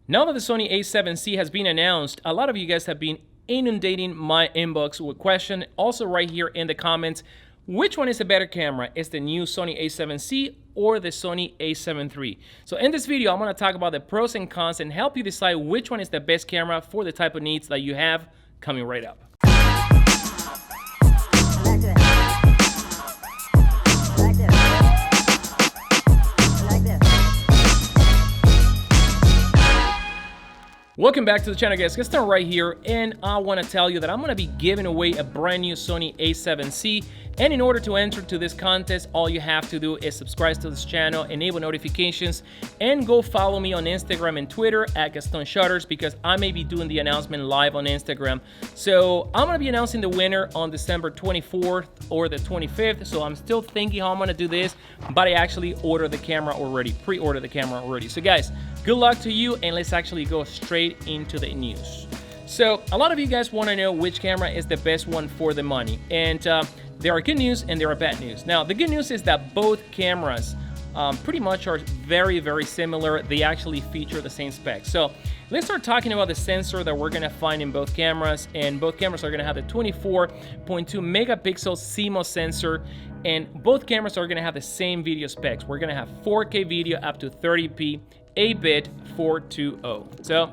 Now that the Sony A7C has been announced, a lot of you guys have been inundating my inbox with questions. Also right here in the comments, which one is the better camera? Is the new Sony A7C or the Sony A7 III? So in this video, I'm going to talk about the pros and cons and help you decide which one is the best camera for the type of needs that you have. Coming right up. Welcome back to the channel, guys. Let's start right here, and I want to tell you that I'm going to be giving away a brand new Sony A7C. And in order to enter to this contest, all you have to do is subscribe to this channel, enable notifications, and go follow me on Instagram and Twitter at Gaston Shutters, because I may be doing the announcement live on Instagram. So I'm going to be announcing the winner on December 24th or the 25th. So I'm still thinking how I'm going to do this, but I actually ordered the camera already, pre-ordered the camera already. So guys, good luck to you, and let's actually go straight into the news. So a lot of you guys want to know which camera is the best one for the money, and there are good news and there are bad news. Now, the good news is that both cameras pretty much are very, very similar. They actually feature the same specs. So let's start talking about the sensor that we're gonna find in both cameras. And both cameras are gonna have the 24.2 megapixel CMOS sensor, and both cameras are gonna have the same video specs. We're gonna have 4K video up to 30p, 8-bit 420. So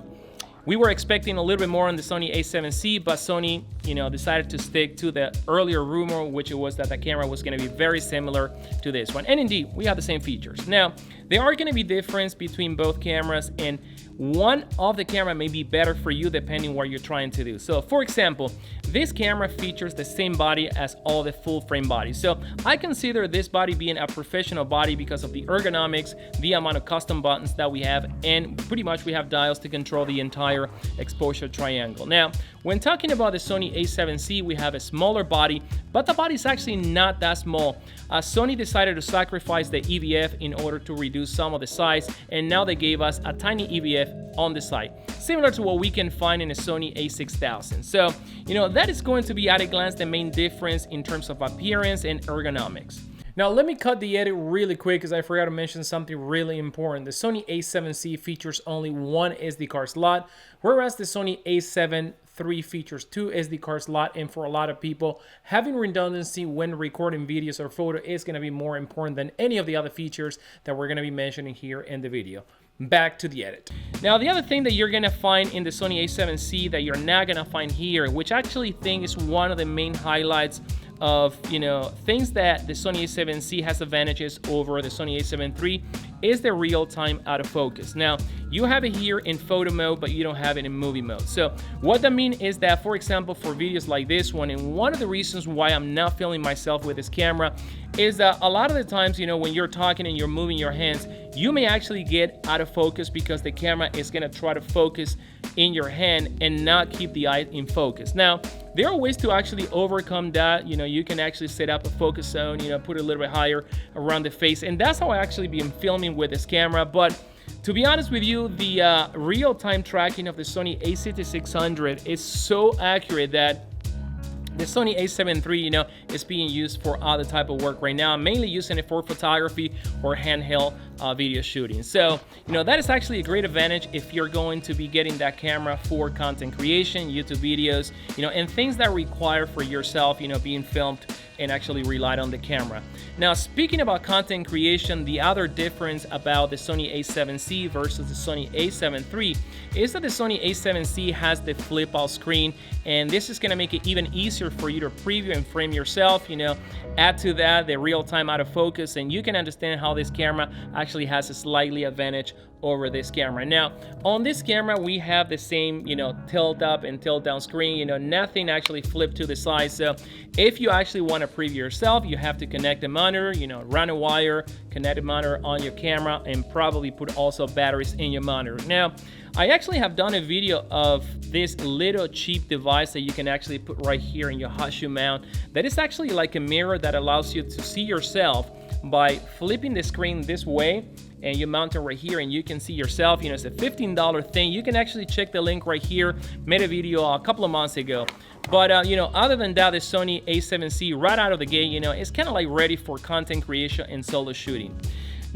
we were expecting a little bit more on the Sony A7C, but Sony, decided to stick to the earlier rumor, which it was that the camera was going to be very similar to this one. And indeed, we have the same features. Now, there are going to be differences between both cameras, and one of the camera may be better for you depending what you're trying to do. So, for example, this camera features the same body as all the full frame bodies. So I consider this body being a professional body because of the ergonomics, the amount of custom buttons that we have, and pretty much we have dials to control the entire exposure triangle. Now, when talking about the Sony A7C, we have a smaller body, but the body is actually not that small. Sony decided to sacrifice the EVF in order to reduce some of the size, and now they gave us a tiny EVF on the side, similar to what we can find in a Sony A6000. So, that is going to be at a glance the main difference in terms of appearance and ergonomics. Now, let me cut the edit really quick because I forgot to mention something really important. The Sony A7C features only one SD card slot, whereas the Sony A7 III features 2 SD card slot, and for a lot of people, having redundancy when recording videos or photo is going to be more important than any of the other features that we're going to be mentioning here in the video. Back to the edit. Now, the other thing that you're going to find in the Sony A7C that you're not going to find here, which I actually think is one of the main highlights of things that the Sony A7C has advantages over the Sony A7 III, is the real-time autofocus. Now, you have it here in photo mode, but you don't have it in movie mode. So what that means is that, for example, for videos like this one, and one of the reasons why I'm not filming myself with this camera is that a lot of the times, when you're talking and you're moving your hands, you may actually get out of focus because the camera is going to try to focus in your hand and not keep the eye in focus. Now, there are ways to actually overcome that. You can actually set up a focus zone, put it a little bit higher around the face, and that's how I actually been filming with this camera. But to be honest with you, the real-time tracking of the Sony A6600 is so accurate that the Sony A7 III, is being used for other type of work right now. I'm mainly using it for photography or handheld video shooting. So, that is actually a great advantage if you're going to be getting that camera for content creation, YouTube videos, and things that require for yourself, being filmed and actually relied on the camera. Now, speaking about content creation, the other difference about the Sony A7C versus the Sony A7 III is that the Sony A7C has the flip out screen, and this is gonna make it even easier for you to preview and frame yourself. Add to that the real-time autofocus, and you can understand how this camera actually has a slightly advantage over this camera. Now, on this camera, we have the same, tilt up and tilt down screen, nothing actually flipped to the side. So if you actually want to preview yourself, you have to connect the monitor, run a wire, connect the monitor on your camera, and probably put also batteries in your monitor. Now, I actually have done a video of this little cheap device that you can actually put right here in your hot shoe mount. That is actually like a mirror that allows you to see yourself by flipping the screen this way, and you mount it right here and you can see yourself. It's a $15 thing. You can actually check the link right here. Made a video a couple of months ago. But other than that, the Sony A7C right out of the gate, it's kind of like ready for content creation and solo shooting.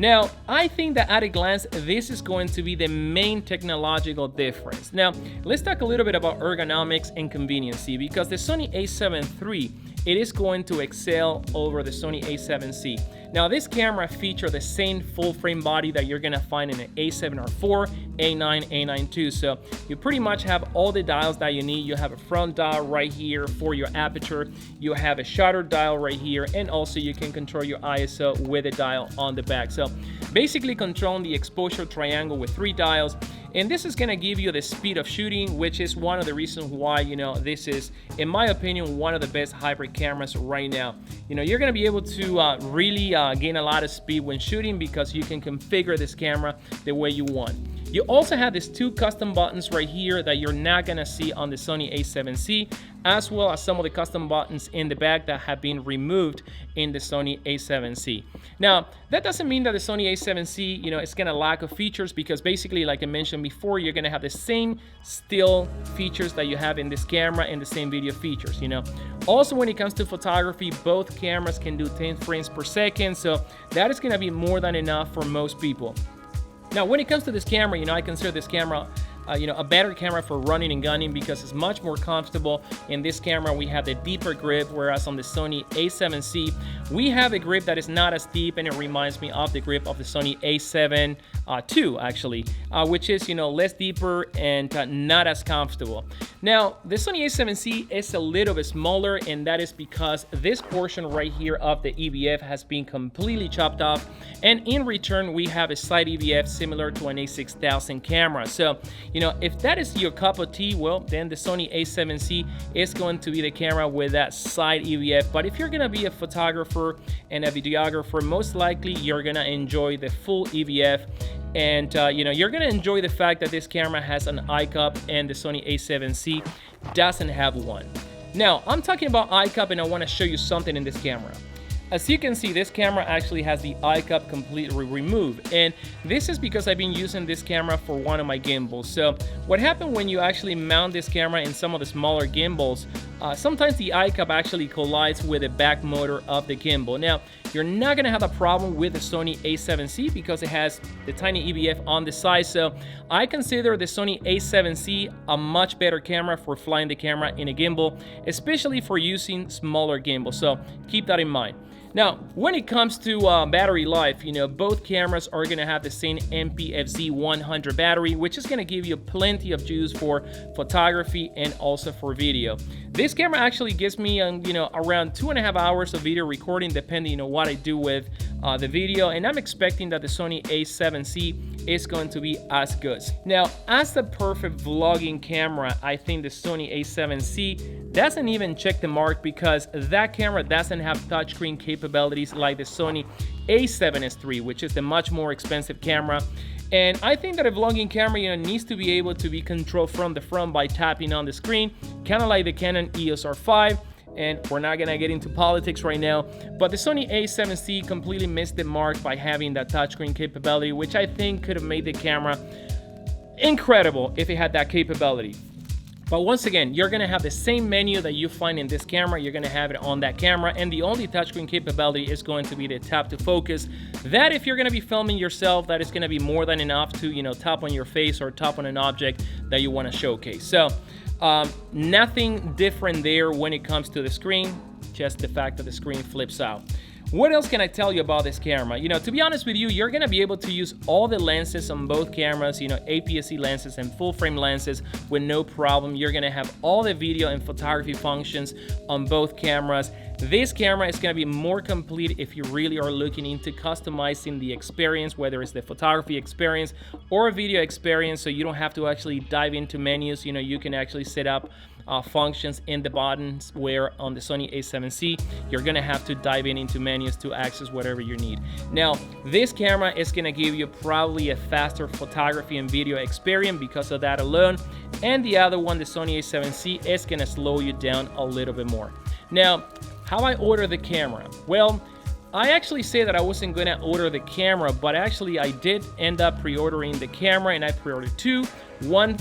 Now, I think that at a glance, this is going to be the main technological difference. Now, let's talk a little bit about ergonomics and conveniency, because the Sony A7 III, it is going to excel over the Sony A7C. Now, this camera features the same full frame body that you're gonna find in an A7R IV, A9, A9 II. So you pretty much have all the dials that you need. You have a front dial right here for your aperture. You have a shutter dial right here, and also you can control your ISO with a dial on the back. So basically controlling the exposure triangle with 3 dials. And this is gonna give you the speed of shooting, which is one of the reasons why, this is, in my opinion, one of the best hybrid cameras right now. You're gonna be able to really gain a lot of speed when shooting, because you can configure this camera the way you want. You also have these 2 custom buttons right here that you're not gonna see on the Sony A7C, as well as some of the custom buttons in the back that have been removed in the Sony A7C. Now, that doesn't mean that the Sony A7C, is gonna lack of features, because basically, like I mentioned before, you're gonna have the same still features that you have in this camera and the same video features, Also, when it comes to photography, both cameras can do 10 frames per second, so that is gonna be more than enough for most people. Now, when it comes to this camera, I consider this camera a better camera for running and gunning, because it's much more comfortable. In this camera, we have the deeper grip, whereas on the Sony A7C, we have a grip that is not as deep, and it reminds me of the grip of the Sony A7iii, actually, which is, less deeper and not as comfortable. Now, the Sony A7C is a little bit smaller, and that is because this portion right here of the EVF has been completely chopped off, and in return, we have a side EVF similar to an A6000 camera. So, if that is your cup of tea, well, then the Sony A7C is going to be the camera with that side EVF. But if you're gonna be a photographer and a videographer, most likely you're gonna enjoy the full EVF. And you're gonna enjoy the fact that this camera has an eye cup and the Sony A7C doesn't have one. Now, I'm talking about eye cup, and I wanna show you something in this camera. As you can see, this camera actually has the eye cup completely removed, and this is because I've been using this camera for one of my gimbals. So what happened when you actually mount this camera in some of the smaller gimbals, sometimes the eye cup actually collides with the back motor of the gimbal. Now, you're not gonna have a problem with the Sony A7C because it has the tiny EVF on the side. So I consider the Sony A7C a much better camera for flying the camera in a gimbal, especially for using smaller gimbals. So keep that in mind. Now, when it comes to battery life, both cameras are gonna have the same NP-FZ100 battery, which is gonna give you plenty of juice for photography and also for video. This camera actually gives me, around 2.5 hours of video recording, depending on what I do with the video, and I'm expecting that the Sony A7C is going to be as good. Now, as the perfect vlogging camera, I think the Sony A7C doesn't even check the mark, because that camera doesn't have touchscreen capabilities like the Sony A7S III, which is the much more expensive camera. And I think that a vlogging camera, needs to be able to be controlled from the front by tapping on the screen, kind of like the Canon EOS R5. And we're not gonna get into politics right now, but the Sony A7C completely missed the mark by having that touchscreen capability, which I think could have made the camera incredible if it had that capability. But once again, you're gonna have the same menu that you find in this camera, you're gonna have it on that camera, and the only touchscreen capability is going to be the tap to focus. That, if you're gonna be filming yourself, that is gonna be more than enough to, tap on your face or tap on an object that you wanna showcase. So, nothing different there when it comes to the screen, just the fact that the screen flips out. What else can I tell you about this camera? To be honest with you, you're gonna be able to use all the lenses on both cameras, APS-C lenses and full frame lenses with no problem. You're gonna have all the video and photography functions on both cameras. This camera is gonna be more complete if you really are looking into customizing the experience, whether it's the photography experience or a video experience, so you don't have to actually dive into menus. You can actually set up functions in the buttons, where on the Sony A7C, you're gonna have to dive into menus to access whatever you need. Now, this camera is gonna give you probably a faster photography and video experience because of that alone, and the other one, the Sony A7C, is gonna slow you down a little bit more. Now, how I order the camera? Well, I actually said that I wasn't gonna order the camera, but actually I did end up pre-ordering the camera, and I pre-ordered two. One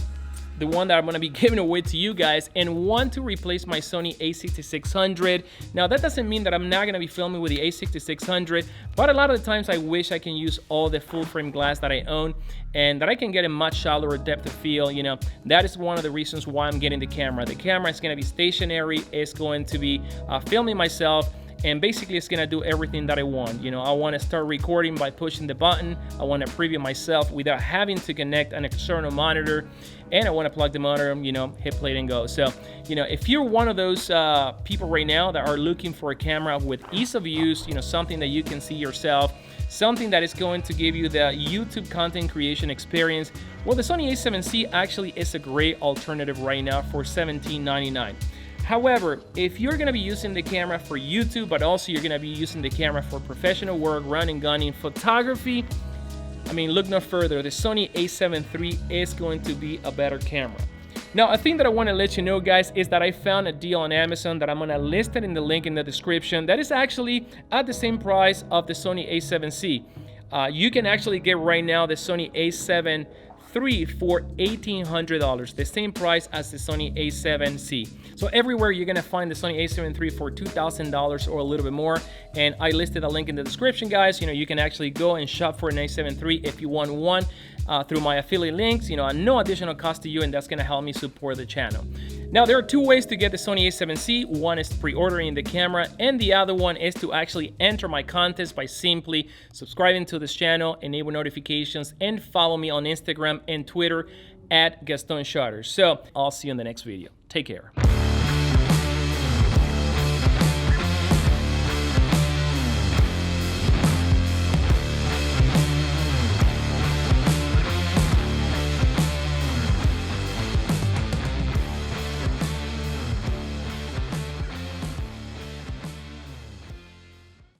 the one that I'm gonna be giving away to you guys, and one to replace my Sony A6600. Now that doesn't mean that I'm not gonna be filming with the A6600, but a lot of the times I wish I can use all the full frame glass that I own and that I can get a much shallower depth of field. You know, that is one of the reasons why I'm getting the camera. The camera is gonna be stationary, it's going to be filming myself, and basically it's gonna do everything that I want. You know, I want to start recording by pushing the button, I want to preview myself without having to connect an external monitor, and I want to plug the monitor, you know, hit play and go. So, you know, if you're one of those people right now that are looking for a camera with ease of use, you know, something that you can see yourself, something that is going to give you the YouTube content creation experience, well, the Sony A7C actually is a great alternative right now for $17.99. However, if you're gonna be using the camera for YouTube, but also you're gonna be using the camera for professional work, running, gunning, photography, I mean, look no further. The Sony A7 III is going to be a better camera. Now, a thing that I want to let you know, guys, is that I found a deal on Amazon that I'm going to list it in the link in the description. That is actually at the same price of the Sony A7C. You can actually get right now the Sony A7 III for $1,800, the same price as the Sony A7C. So everywhere you're gonna find the Sony A7 III for $2,000 or a little bit more, and I listed a link in the description, guys. You know, you can actually go and shop for an A7 III if you want one through my affiliate links, you know, at no additional cost to you, and that's gonna help me support the channel. Now, there are two ways to get the Sony A7C. One is pre-ordering the camera, and the other one is to actually enter my contest by simply subscribing to this channel, enable notifications, and follow me on Instagram and Twitter at Gaston Shutters. So I'll see you in the next video. Take care.